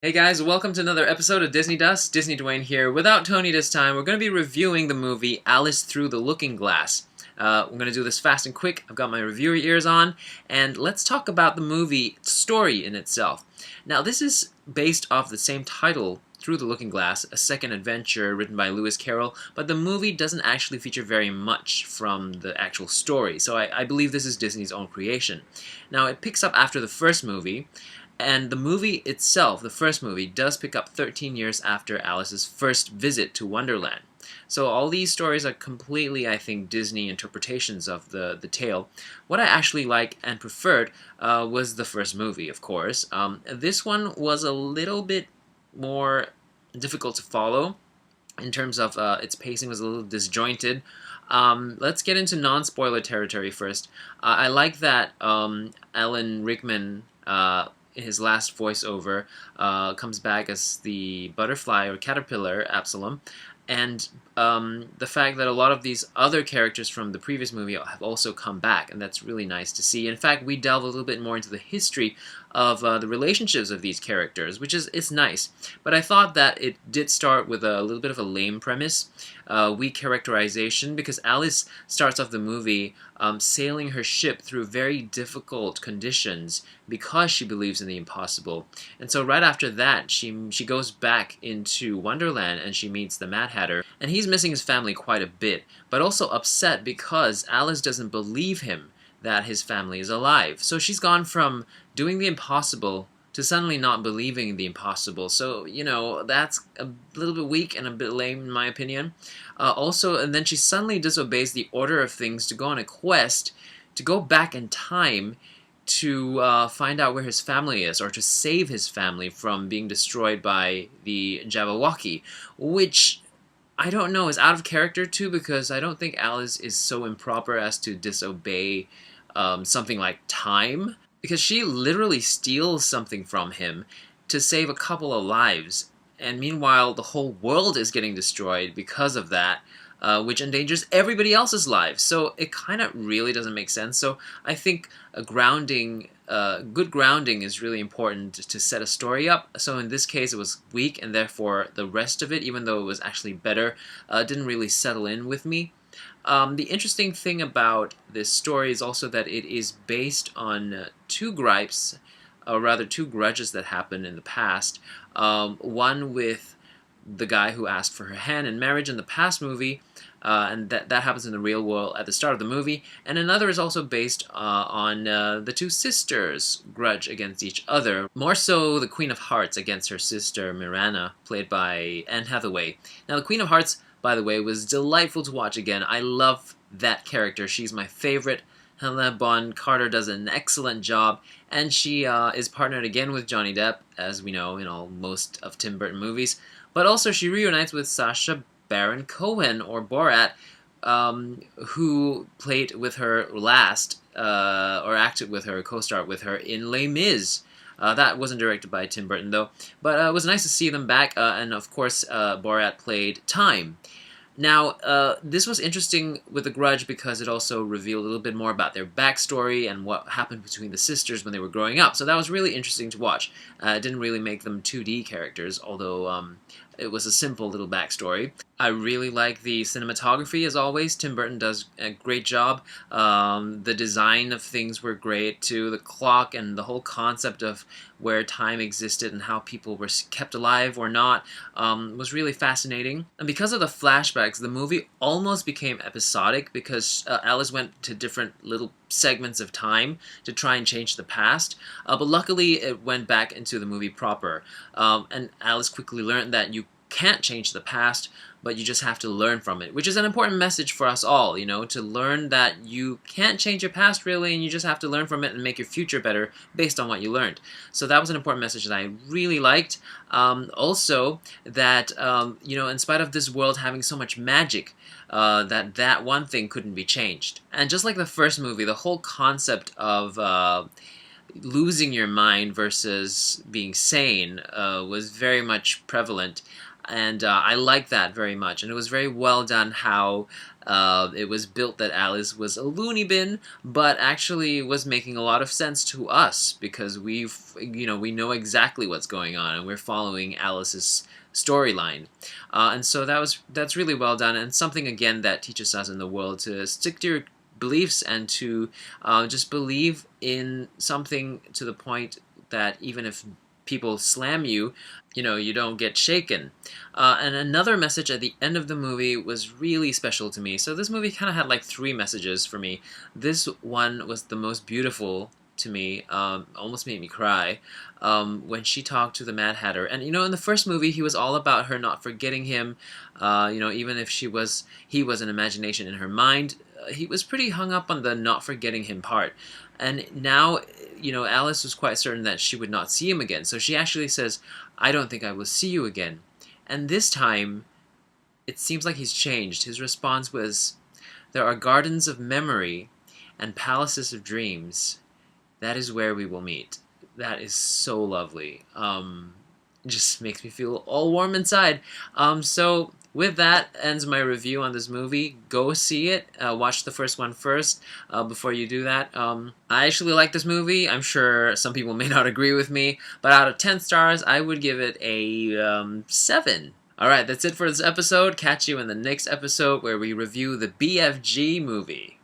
Hey guys, welcome to another episode of Disney Dust. Disney Dwayne here. Without Tony this time, we're going to be reviewing the movie Alice Through the Looking Glass. We're going to do this fast and quick. I've got my reviewer ears on, and let's talk about the movie story in itself. Now, this is based off the same title, Through the Looking Glass, a second adventure written by Lewis Carroll, but the movie doesn't actually feature very much from the actual story, so I believe this is Disney's own creation. Now, it picks up after the first movie, and the movie itself, the first movie, does pick up 13 years after Alice's first visit to Wonderland. So all these stories are completely, I think, Disney interpretations of the tale. What I actually liked and preferred was the first movie, of course. This one was a little bit more difficult to follow in terms of its pacing was a little disjointed. Let's get into non-spoiler territory first. I like that Alan Rickman in his last voiceover, comes back as the butterfly or caterpillar Absalom, and the fact that a lot of these other characters from the previous movie have also come back, and that's really nice to see. In fact, we delve a little bit more into the history of the relationships of these characters, which is it's nice. But I thought that it did start with a little bit of a lame premise, weak characterization, because Alice starts off the movie sailing her ship through very difficult conditions because she believes in the impossible. And so right after that, she goes back into Wonderland and she meets the Mad Hatter, and he's missing his family quite a bit, but also upset because Alice doesn't believe him that his family is alive. So she's gone from doing the impossible to suddenly not believing the impossible. So, that's a little bit weak and a bit lame in my opinion. And then she suddenly disobeys the order of things to go on a quest to go back in time to find out where his family is, or to save his family from being destroyed by the Jabberwocky, which I don't know is out of character too, because I don't think Alice is so improper as to disobey something like time, because she literally steals something from him to save a couple of lives, and meanwhile the whole world is getting destroyed because of that, which endangers everybody else's lives. So it kind of really doesn't make sense. So I think good grounding is really important to set a story up. So in this case, it was weak, and therefore the rest of it, even though it was actually better, didn't really settle in with me. The interesting thing about this story is also that it is based on two gripes, or rather two grudges that happened in the past. One with the guy who asked for her hand in marriage in the past movie, and that happens in the real world at the start of the movie. And another is also based on the two sisters' grudge against each other. More so, the Queen of Hearts against her sister Mirana, played by Anne Hathaway. Now, the Queen of Hearts, by the way, was delightful to watch again. I love that character. She's my favorite. Helena Bonham Carter does an excellent job, and she is partnered again with Johnny Depp, as we know in most of Tim Burton movies. But also she reunites with Sacha Baron Cohen, or Borat, who played with her last, or acted with her, co-starred with her in Les Mis. That wasn't directed by Tim Burton, though. But it was nice to see them back, and of course Borat played Time. Now, this was interesting with The Grudge because it also revealed a little bit more about their backstory and what happened between the sisters when they were growing up. So that was really interesting to watch. It didn't really make them 2D characters, although it was a simple little backstory. I really like the cinematography, as always. Tim Burton does a great job. The design of things were great, too. The clock and the whole concept of where time existed and how people were kept alive or not was really fascinating. And because of the flashbacks, the movie almost became episodic, because Alice went to different little segments of time to try and change the past. But luckily, it went back into the movie proper. And Alice quickly learned that you can't change the past, but you just have to learn from it, which is an important message for us all, to learn that you can't change your past really, and you just have to learn from it and make your future better based on what you learned. So that was an important message that I really liked. Also, that, in spite of this world having so much magic, that one thing couldn't be changed. And just like the first movie, the whole concept of losing your mind versus being sane was very much prevalent. And I like that very much. And it was very well done how It was built that Alice was a loony bin, but actually was making a lot of sense to us because we know exactly what's going on and we're following Alice's storyline, and so that's really well done, and something again that teaches us in the world to stick to your beliefs and to just believe in something to the point that even if people slam you, you don't get shaken. And another message at the end of the movie was really special to me. So this movie kind of had like three messages for me. This one was the most beautiful to me, almost made me cry, when she talked to the Mad Hatter. And in the first movie, he was all about her not forgetting him. Even if he was an imagination in her mind, he was pretty hung up on the not forgetting him part. And now, Alice was quite certain that she would not see him again. So she actually says, "I don't think I will see you again." And this time, it seems like he's changed. His response was, "There are gardens of memory and palaces of dreams. That is where we will meet." That is so lovely. It just makes me feel all warm inside. So with that ends my review on this movie. Go see it. Watch the first one first before you do that. I actually like this movie. I'm sure some people may not agree with me, but out of 10 stars, I would give it a 7. Alright, that's it for this episode. Catch you in the next episode where we review the BFG movie.